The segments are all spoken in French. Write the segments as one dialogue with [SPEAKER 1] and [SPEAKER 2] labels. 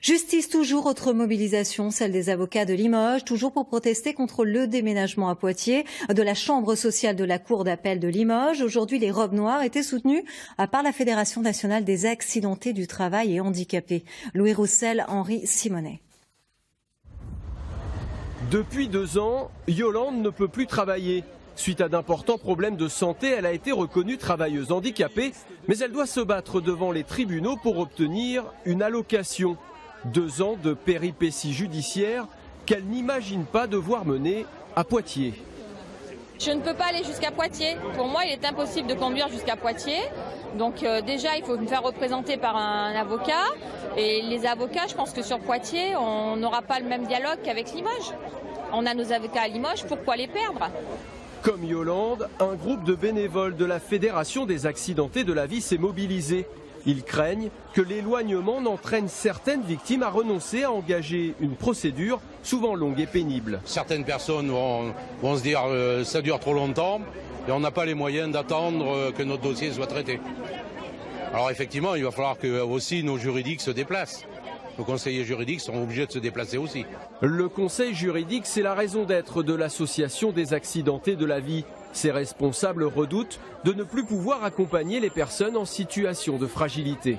[SPEAKER 1] Justice toujours, autre mobilisation, celle des avocats de Limoges, toujours pour protester contre le déménagement à Poitiers de la chambre sociale de la Cour d'appel de Limoges. Aujourd'hui, les robes noires étaient soutenues par la Fédération nationale des accidentés du travail et handicapés. Louis Roussel, Henri Simonet.
[SPEAKER 2] Depuis 2 ans, Yolande ne peut plus travailler. Suite à d'importants problèmes de santé, elle a été reconnue travailleuse handicapée, mais elle doit se battre devant les tribunaux pour obtenir une allocation. 2 ans de péripéties judiciaires qu'elle n'imagine pas devoir mener à Poitiers.
[SPEAKER 3] Je ne peux pas aller jusqu'à Poitiers. Pour moi, il est impossible de conduire jusqu'à Poitiers. Donc déjà, il faut me faire représenter par un avocat. Et les avocats, je pense que sur Poitiers, on n'aura pas le même dialogue qu'avec Limoges. On a nos avocats à Limoges, pourquoi les perdre ?
[SPEAKER 2] Comme Yolande, un groupe de bénévoles de la Fédération des accidentés de la vie s'est mobilisé. Ils craignent que l'éloignement n'entraîne certaines victimes à renoncer à engager une procédure souvent longue et pénible.
[SPEAKER 4] Certaines personnes vont se dire ça dure trop longtemps et on n'a pas les moyens d'attendre que notre dossier soit traité. Alors effectivement, il va falloir que aussi nos juridiques se déplacent. Nos conseillers juridiques sont obligés de se déplacer aussi.
[SPEAKER 2] Le conseil juridique, c'est la raison d'être de l'association des accidentés de la vie. Ses responsables redoutent de ne plus pouvoir accompagner les personnes en situation de fragilité.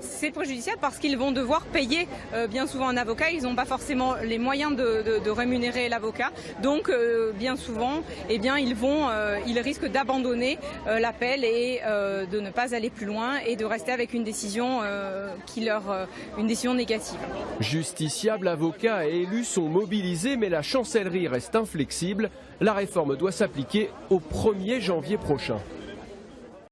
[SPEAKER 5] C'est préjudiciable parce qu'ils vont devoir payer bien souvent un avocat. Ils n'ont pas forcément les moyens de rémunérer l'avocat. Donc bien souvent, ils risquent d'abandonner l'appel et de ne pas aller plus loin et de rester avec une décision une décision négative.
[SPEAKER 2] Justiciables, avocats et élus sont mobilisés, mais la chancellerie reste inflexible. La réforme doit s'appliquer au 1er janvier prochain.